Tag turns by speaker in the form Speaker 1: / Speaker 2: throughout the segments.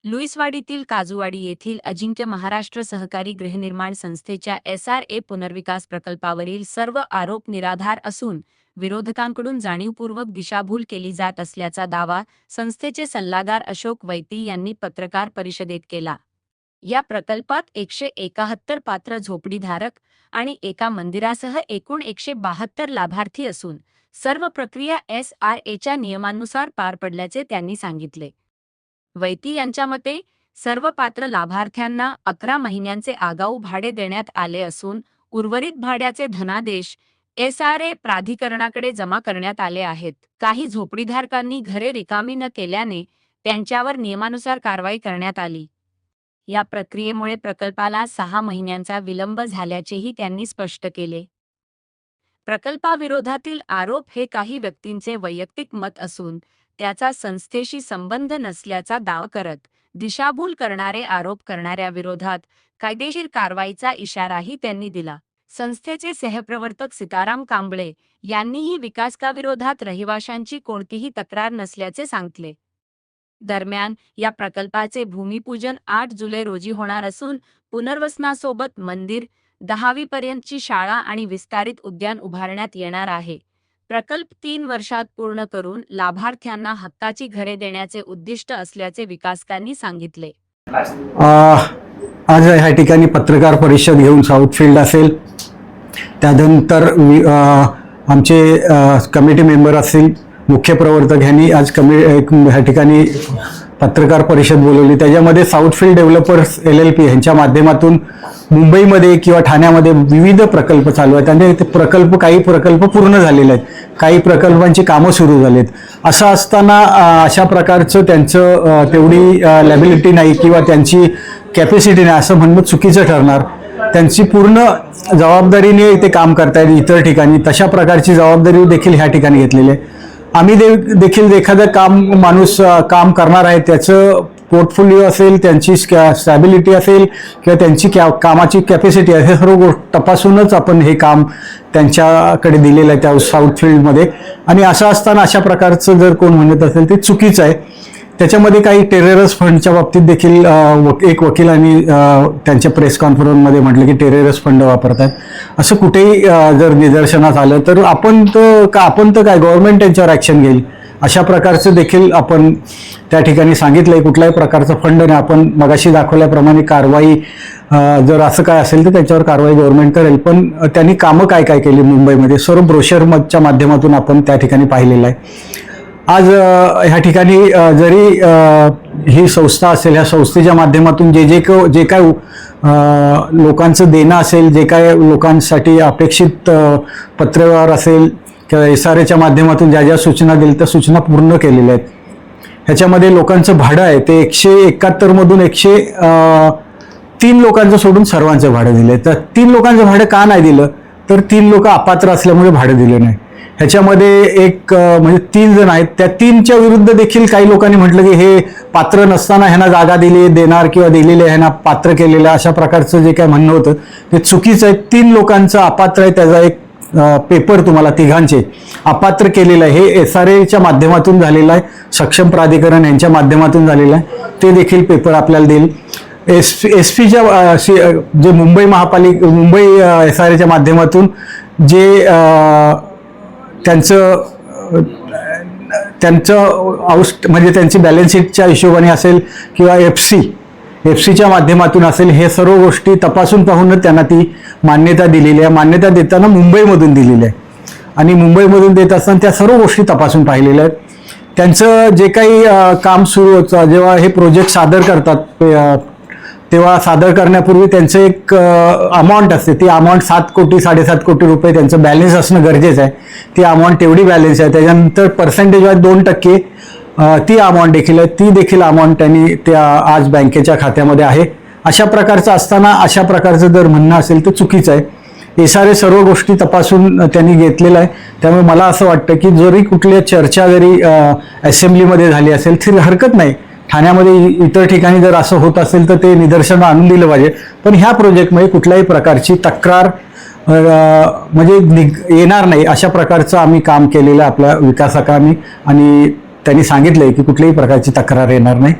Speaker 1: लुईसवाडीतील काजूवाडी येथील अजिंक्य महाराष्ट्र सहकारी गृहनिर्माण संस्थेच्या SRA पुनर्विकास प्रकल्पावरील सर्व आरोप निराधार असून विरोधकांकडून जाणीवपूर्वक दिशाभूल केली जात असल्याचा दावा संस्थेचे सल्लागार अशोक वैती यांनी पत्रकार परिषदेत केला। या प्रकल्पात 171 पात्र झोपडीधारक आणि एका मंदिरासह एकूण 172 लाभार्थी असून सर्व प्रक्रिया SRAच्या नियमांनुसार पार पडल्याचे त्यांनी सांगितले। वैती यांच्या मते सर्व पात्र लाभार्थ्यांना 11 महिन्यांचे आगाऊ भाडे देण्यात आले असून उर्वरित भाड्याचे धनादेश SRA प्राधिकरणाकडे जमा करण्यात आले आहेत। काही झोपडीधारकांनी घरे रिकामी न केल्याने त्यांच्यावर नियमानुसार कारवाई करण्यात आली। या प्रक्रियेमुळे प्रकल्पाला 6 महिन्यांचा विलंब झाल्याचेही त्यांनी स्पष्ट केले। प्रकल्पाविरोधातील आरोप हे काही व्यक्तींचे वैयक्तिक मत असून त्याचा संस्थेशी संबंध नसल्याचा दावा करत दिशाभूल करणारे आरोप करणाऱ्या विरोधात कायदेशीर कारवाईचा इशाराही त्यांनी दिला। संस्थेचे सहप्रवर्तक सीताराम कांबळे यांनीही विकासकाविरोधात रहिवाशांची कोणतीही तक्रार नसल्याचे सांगितले। दरम्यान या प्रकल्पाचे भूमिपूजन 8 जुलै रोजी होणार असून पुनर्वसनासोबत मंदिर, 10वी पर्यंतची शाळा आणि विस्तारित उद्यान उभारण्यात येणार आहे। प्रकल्प 3 वर्षात पूर्ण करून लाभार्थ्यांना हक्काची घरे देण्याचे उद्दिष्ट असल्याचे विकासकांनी सांगितले।
Speaker 2: आज ह्या ठिकाणी पत्रकार परिषद घेऊन साऊथफील्ड असेल, त्यानंतर आमचे कमिटी मेंबर असतील, मुख्य प्रवर्तक ह्यांनी आज ह्या ठिकाणी पत्रकार परिषद बोलवली। त्याच्यामध्ये साऊथफील्ड डेव्हलपर्स LLP यांच्या माध्यमातून मुंबईमध्ये किंवा ठाण्यामध्ये विविध प्रकल्प चालू आहेत आणि ते काही प्रकल्प पूर्ण झालेले आहेत, काही प्रकल्पांची कामं सुरू झालीत। असं असताना अशा प्रकारचं त्यांचं तेवढी लॅबिलिटी नाही किंवा त्यांची कॅपॅसिटी नाही असं म्हणणं चुकीचं ठरणार। त्यांची पूर्ण जबाबदारीने ते काम करतायत इतर ठिकाणी, तशा प्रकारची जबाबदारी देखील ह्या ठिकाणी घेतलेली आहे। आम्ही देखील एखादं माणूस काम करणार आहे, त्याचं पोर्टफोलिओ असेल, त्यांची स्टॅबिलिटी असेल किंवा त्यांची कामाची कॅपॅसिटी आहे, हे सर्व तपासूनच आपण हे काम त्यांच्याकडे दिलेलं आहे त्या साऊथफील्डमध्ये। आणि असं असताना अशा प्रकारचं जर कोण म्हणत असेल ते चुकीचं आहे। त्याच्यामध्ये काही टेररिस्ट फंडच्या बाबतीत देखील एक वकिलांनी त्यांच्या प्रेस कॉन्फरन्समध्ये म्हटलं की टेररिस्ट फंड वापरतात। असं कुठेही जर निदर्शनास आलं तर आपण तर काय गव्हर्नमेंट त्यांच्यावर ॲक्शन घेईल अशा प्रकारचं देखील आपण त्या ठिकाणी सांगितलं आहे। कुठल्याही प्रकारचं फंड नाही, आपण मगाशी दाखवल्याप्रमाणे कारवाई जर असं काय असेल तर त्याच्यावर कारवाई गव्हर्नमेंट करेल। पण त्यांनी कामं काय केली मुंबईमध्ये सर्व ब्रोशरच्या माध्यमातून आपण त्या ठिकाणी पाहिलेलं आहे। आज ह्या ठिकाणी जरी ही संस्था असेल, ह्या संस्थेच्या माध्यमातून जे काय लोकांचं देणं असेल, जे काय लोकांसाठी अपेक्षित पत्रव्यवहार असेल किंवा SRAच्या माध्यमातून ज्या सूचना दिल्या त्या सूचना पूर्ण केलेल्या आहेत। ह्याच्यामध्ये लोकांचं भाडं आहे ते 171 मधून 103 लोकांचं सोडून सर्वांचं भाडं दिलं आहे। तर 3 लोकांचं भाडं का नाही दिलं तर 3 लोक अपात्र असल्यामुळे भाडं दिलं नाही। ह्याच्यामध्ये म्हणजे 3 जण आहेत, त्या 3च्या विरुद्ध देखील काही लोकांनी म्हटलं की हे पात्र नसताना ह्यांना जागा देणार किंवा दिलेले ह्यांना पात्र केलेलं अशा प्रकारचं जे काय म्हणणं होतं ते चुकीचं आहे। 3 लोकांचं अपात्र आहे, त्याचा एक पेपर तुम्हाला तिघांचे अपात्र केलेलं आहे, हे SRAच्या माध्यमातून झालेलं आहे, सक्षम प्राधिकरण यांच्या माध्यमातून झालेलं आहे, ते देखील पेपर आपल्याला देईल। SP जे मुंबई SRAच्या माध्यमातून जे त्यांचं म्हणजे त्यांची बॅलन्स शीटच्या हिशोबाने असेल किंवा FCच्या माध्यमातून असेल, हे सर्व गोष्टी तपासून पाहूनच त्यांना ती मान्यता दिलेली आहे। मान्यता देताना मुंबईमधून दिलेली आहे आणि मुंबईमधून देत असताना त्या सर्व गोष्टी तपासून पाहिलेल्या आहेत। त्यांचं जे काही काम सुरू होतं, जेव्हा हे प्रोजेक्ट सादर करतात तेव्हा सादर करण्यापूर्वी त्यांचं एक अमाऊंट असते, ती अमाऊंट 7 कोटी 7.5 कोटी रुपये त्यांचं बॅलन्स असणं गरजेचं आहे। ती अमाऊंट तेवढी बॅलन्स आहे, त्याच्यानंतर पर्सेंटेजवर 2% ती अमाऊंट देखील आहे, ती देखील अमाऊंट त्यांनी त्या आज बँकेच्या खात्यामध्ये आहे। अशा प्रकारचं असताना अशा प्रकारचं जर म्हणणं असेल तर चुकीचं आहे। SRA सर्व गोष्टी तपासून त्यांनी घेतलेलं आहे। त्यामुळे मला असं वाटतं की जरी कुठल्या चर्चा जरी असेंब्लीमध्ये झाली असेल तरी हरकत नाही, ठाण्यामध्ये इतर ठिकाणी जर असं होत असेल तर ते निदर्शनं आणून दिलं पाहिजे। पण ह्या प्रोजेक्टमध्ये कुठल्याही प्रकारची तक्रार म्हणजे येणार नाही अशा प्रकारचं आम्ही काम केलेलं आपल्या विकासकांनी आणि त्यांनी सांगितलंय की कुठल्याही प्रकारची तक्रार येणार नाही।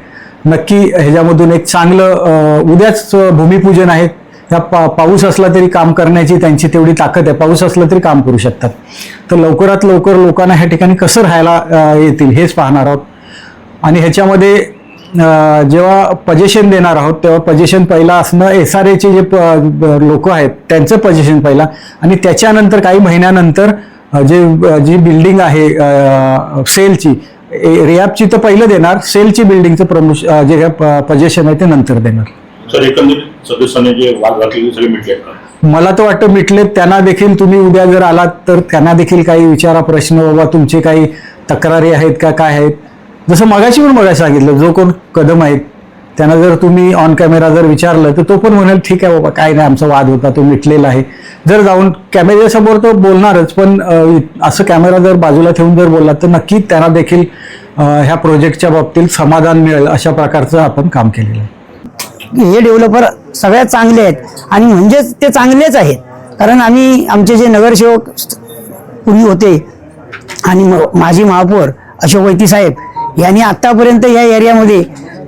Speaker 2: नक्की ह्याच्यामधून एक चांगलं उद्याच भूमिपूजन आहे. ह्या पाऊस असला तरी काम करण्याची त्यांची तेवढी ताकद आहे. पाऊस असला तरी काम करू शकतात. तर लवकरात लवकर लोकांना ह्या ठिकाणी कसं राहायला येतील हेच पाहणार आहोत. आणि ह्याच्यामध्ये जेव्हा पजेशन देणार आहोत तेव्हा पजेशन पहिला असणं SRAचे जे लोक आहेत त्यांचं पजेशन पहिला, आणि त्याच्यानंतर काही महिन्यानंतर जी बिल्डिंग आहे सेलची, रियाबची तर पहिलं देणार, सेलची बिल्डिंगचं जे पजेशन आहे ते नंतर देणार.
Speaker 3: सर, एकंदरीत सदस्यांनी जे वाद घातलेले सगळे मिटले का?
Speaker 2: मला तर वाटतं मिटलेत. त्यांना देखील तुम्ही उद्या जर आलात तर त्यांना देखील काही विचारा प्रश्न, बाबा तुमचे काही तक्रारी आहेत का, काय आहेत. जसं मगाशी सांगितलं, जो कोण कदम आहेत त्यांना जर तुम्ही ऑन कॅमेरा जर विचारलं तर तो पण म्हणेल ठीक आहे बाबा, काय नाही, आमचा वाद होता तो मिटलेला आहे. जर जाऊन कॅमेऱ्यासमोर तो बोलणारच, पण असं कॅमेरा जर बाजूला ठेवून जर बोलला तर नक्की त्यांना देखील ह्या प्रोजेक्टच्या बाबतीत समाधान मिळेल अशा प्रकारचं आपण काम केलेलं आहे.
Speaker 4: हे डेव्हलपर सगळ्यात चांगले आहेत, आणि म्हणजेच ते चांगलेच आहेत. कारण आमचे जे नगरसेवक पूर्वी होते आणि माजी महापौर अशोक वैती साहेब यांनी आत्तापर्यंत या एरियामध्ये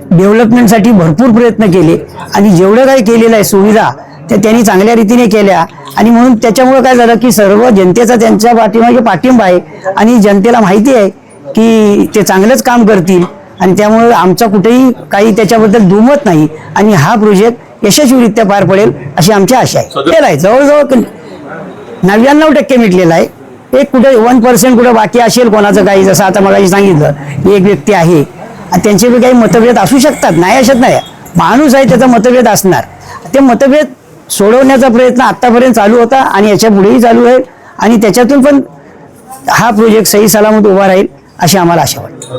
Speaker 4: डेव्हलपमेंटसाठी भरपूर प्रयत्न केले, आणि जेवढं काही केलेलं आहे सुविधा त्या त्यांनी चांगल्या रीतीने केल्या. आणि म्हणून त्याच्यामुळे काय झालं की सर्व जनतेचा त्यांच्या पाठीमागे पाठिंबा आहे, आणि जनतेला माहिती आहे की ते चांगलंच काम करतील, आणि त्यामुळे आमचा कुठेही काही त्याच्याबद्दल दुमत नाही, आणि हा प्रोजेक्ट यशस्वीरित्या पार पडेल अशी आमची आशा आहे. केला आहे जवळजवळ 99% मिटलेला आहे. एक कुठे 1% कुठं बाकी असेल कोणाचं काही, जसं आता मगाशी सांगितलं एक व्यक्ती आहे आणि त्यांचे बी काही मतभेद असू शकतात, नाही अशत नाही, माणूस आहे त्याचा मतभेद असणार. ते मतभेद सोडवण्याचा प्रयत्न आतापर्यंत चालू होता आणि याच्या पुढेही चालू आहे, आणि त्याच्यातून पण हा प्रोजेक्ट सही सलामत उभा राहील अशी आम्हाला आशा वाटते.